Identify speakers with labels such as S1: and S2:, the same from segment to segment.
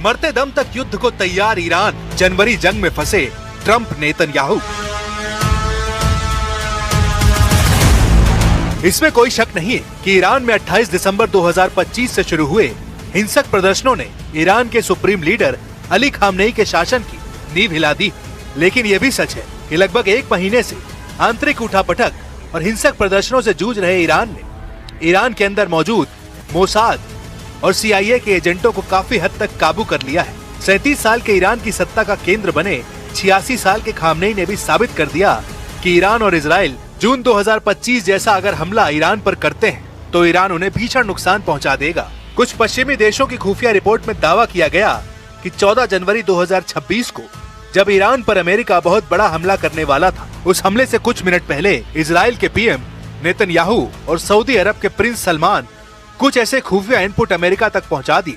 S1: मरते दम तक युद्ध को तैयार ईरान, जनवरी जंग में फंसे ट्रंप नेतन्याहू। इसमें कोई शक नहीं है कि ईरान में 28 दिसंबर 2025 से शुरू हुए हिंसक प्रदर्शनों ने ईरान के सुप्रीम लीडर अली खामनेई के शासन की नींव हिला दी। लेकिन यह भी सच है कि लगभग एक महीने से आंतरिक उठापटक और हिंसक प्रदर्शनों से जूझ रहे ईरान ने ईरान के अंदर मौजूद मोसाद और CIA के एजेंटों को काफी हद तक काबू कर लिया है। 37 साल के ईरान की सत्ता का केंद्र बने 86 साल के खामनेई ने भी साबित कर दिया कि ईरान और इजराइल जून 2025 जैसा अगर हमला ईरान पर करते हैं तो ईरान उन्हें भीषण नुकसान पहुंचा देगा। कुछ पश्चिमी देशों की खुफिया रिपोर्ट में दावा किया गया कि 14 जनवरी 2026 को जब ईरान पर अमेरिका बहुत बड़ा हमला करने वाला था, उस हमले से कुछ मिनट पहले इजराइल के PM नेतन्याहू और सऊदी अरब के प्रिंस सलमान कुछ ऐसे खुफिया इनपुट अमेरिका तक पहुंचा दिए,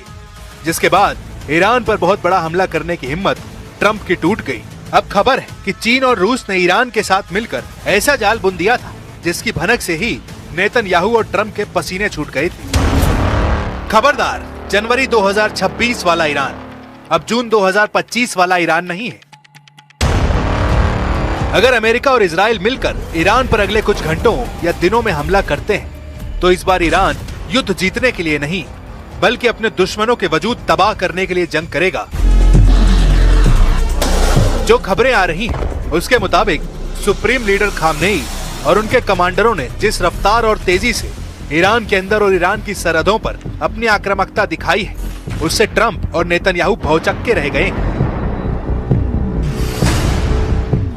S1: जिसके बाद ईरान पर बहुत बड़ा हमला करने की हिम्मत ट्रंप की टूट गई। अब खबर है कि चीन और रूस ने ईरान के साथ मिलकर ऐसा जाल बुन दिया था जिसकी भनक से ही नेतन्याहू और ट्रंप के पसीने छूट गए थे। खबरदार, जनवरी 2026 वाला ईरान अब जून 2025 वाला ईरान नहीं है। अगर अमेरिका और इजराइल मिलकर ईरान पर अगले कुछ घंटों या दिनों में हमला करते हैं तो इस बार ईरान युद्ध जीतने के लिए नहीं बल्कि अपने दुश्मनों के वजूद तबाह करने के लिए जंग करेगा। जो खबरें आ रही हैं, उसके मुताबिक सुप्रीम लीडर खामनेई और उनके कमांडरों ने जिस रफ्तार और तेजी से ईरान के अंदर और ईरान की सरहदों पर अपनी आक्रामकता दिखाई है, उससे ट्रंप और नेतन्याहू भौचक्के रह गए।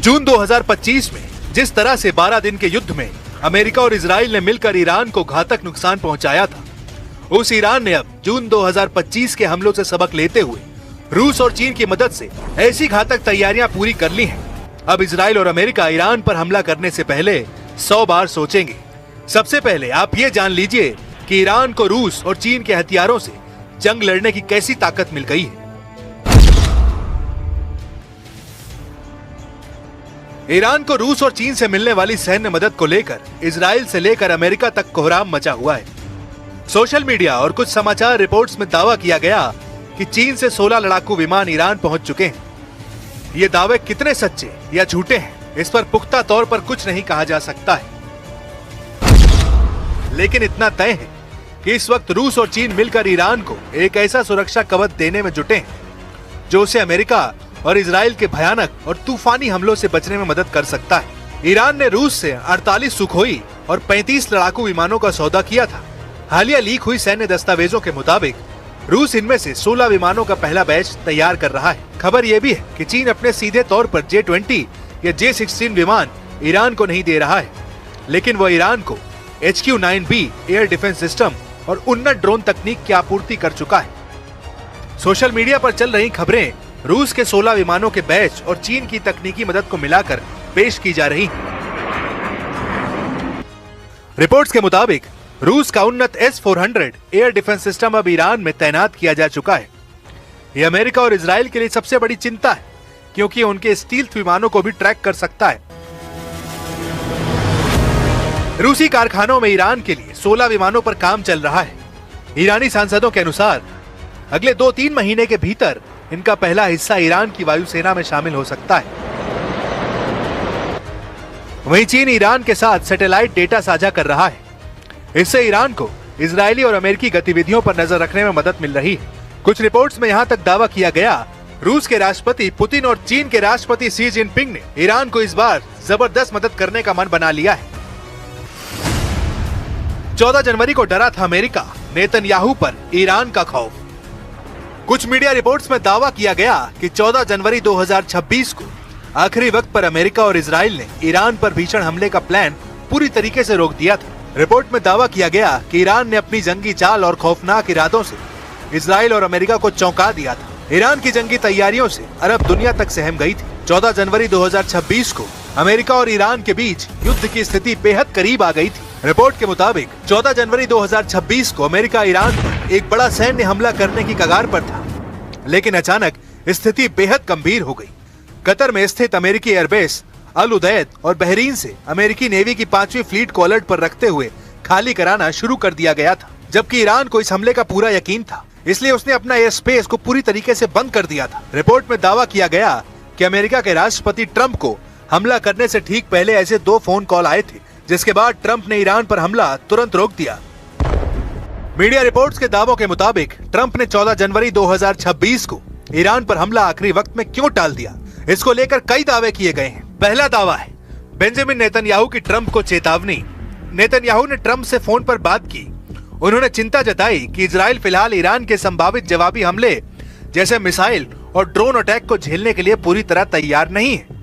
S1: जून 2025 में जिस तरह से 12 दिन के युद्ध में अमेरिका और इजराइल ने मिलकर ईरान को घातक नुकसान पहुंचाया था, उस ईरान ने अब जून 2025 के हमलों से सबक लेते हुए रूस और चीन की मदद से ऐसी घातक तैयारियां पूरी कर ली हैं। अब इजराइल और अमेरिका ईरान पर हमला करने से पहले 100 बार सोचेंगे। सबसे पहले आप ये जान लीजिए कि ईरान को रूस और चीन के हथियारों से जंग लड़ने की कैसी ताकत मिल गई है। ईरान को रूस और चीन से मिलने वाली सैन्य मदद को लेकर इजराइल से लेकर अमेरिका तक कोहराम मचा हुआ है। सोशल मीडिया और कुछ समाचार रिपोर्ट्स में दावा किया गया कि चीन से 16 लड़ाकू विमान ईरान पहुंच चुके हैं। ये दावे कितने सच्चे या झूठे हैं, इस पर पुख्ता तौर पर कुछ नहीं कहा जा सकता है, लेकिन इतना तय है कि इस वक्त रूस और चीन मिलकर ईरान को एक ऐसा सुरक्षा कवच देने में जुटे हैं जो उसे अमेरिका और इजराइल के भयानक और तूफानी हमलों से बचने में मदद कर सकता है। ईरान ने रूस से 48 सुखोई और 35 लड़ाकू विमानों का सौदा किया था। हालिया लीक हुई सैन्य दस्तावेजों के मुताबिक रूस इनमें से 16 विमानों का पहला बैच तैयार कर रहा है। खबर यह भी है कि चीन अपने सीधे तौर पर J-20 या J-16 विमान ईरान को नहीं दे रहा है, लेकिन वह ईरान को HQ-9B एयर डिफेंस सिस्टम और उन्नत ड्रोन तकनीक की आपूर्ति कर चुका है। सोशल मीडिया पर चल रही खबरें रूस के 16 विमानों के बैच और चीन की तकनीकी मदद को मिलाकर पेश की जा रही हैं। रिपोर्ट्स के मुताबिक रूस का उन्नत S-400 एयर डिफेंस सिस्टम अब ईरान में तैनात किया जा चुका है। यह अमेरिका और इजराइल के लिए सबसे बड़ी चिंता है, क्योंकि उनके स्टील्थ विमानों को भी ट्रैक कर सकता है। रूसी कारखानों में ईरान के लिए 16 विमानों पर काम चल रहा है। ईरानी सांसदों के अनुसार अगले 2-3 महीने के भीतर इनका पहला हिस्सा ईरान की वायुसेना में शामिल हो सकता है। वहीं चीन ईरान के साथ सैटेलाइट डेटा साझा कर रहा है। इससे ईरान को इजरायली और अमेरिकी गतिविधियों पर नजर रखने में मदद मिल रही है। कुछ रिपोर्ट्स में यहां तक दावा किया गया रूस के राष्ट्रपति पुतिन और चीन के राष्ट्रपति शी जिनपिंग ने ईरान को इस बार जबरदस्त मदद करने का मन बना लिया है। 14 जनवरी को डरा था अमेरिका, नेतन्याहू पर ईरान का खौफ। कुछ मीडिया रिपोर्ट्स में दावा किया गया कि 14 जनवरी 2026 को आखिरी वक्त पर अमेरिका और इजराइल ने ईरान पर भीषण हमले का प्लान पूरी तरीके से रोक दिया था। रिपोर्ट में दावा किया गया कि ईरान ने अपनी जंगी चाल और खौफनाक इरादों से इजराइल और अमेरिका को चौंका दिया था। ईरान की जंगी तैयारियों से अरब दुनिया तक सहम गई थी। 14 जनवरी 2026 को अमेरिका और ईरान के बीच युद्ध की स्थिति बेहद करीब आ गई थी। रिपोर्ट के मुताबिक 14 जनवरी 2026 को अमेरिका ईरान पर एक बड़ा सैन्य हमला करने की कगार पर था, लेकिन अचानक स्थिति बेहद गंभीर हो गई। कतर में स्थित अमेरिकी एयरबेस अल उदैद और बहरीन से अमेरिकी नेवी की 5वीं फ्लीट को अलर्ट पर रखते हुए खाली कराना शुरू कर दिया गया था, जबकि ईरान को इस हमले का पूरा यकीन था, इसलिए उसने अपना एयर स्पेस को पूरी तरीके से बंद कर दिया था। रिपोर्ट में दावा किया गया कि अमेरिका के राष्ट्रपति ट्रंप को हमला करने से ठीक पहले ऐसे 2 फोन कॉल आए थे, जिसके बाद ट्रंप ने ईरान पर हमला तुरंत रोक दिया। मीडिया रिपोर्ट्स के दावों के मुताबिक ट्रंप ने 14 जनवरी 2026 को ईरान पर हमला आखिरी वक्त में क्यों टाल दिया, इसको लेकर कई दावे किए गए हैं। पहला दावा है बेंजामिन नेतन्याहू की ट्रंप को चेतावनी। नेतन्याहू ने ट्रंप से फोन पर बात की। उन्होंने चिंता जताई कि इजराइल फिलहाल ईरान के संभावित जवाबी हमले जैसे मिसाइल और ड्रोन अटैक को झेलने के लिए पूरी तरह तैयार नहीं है।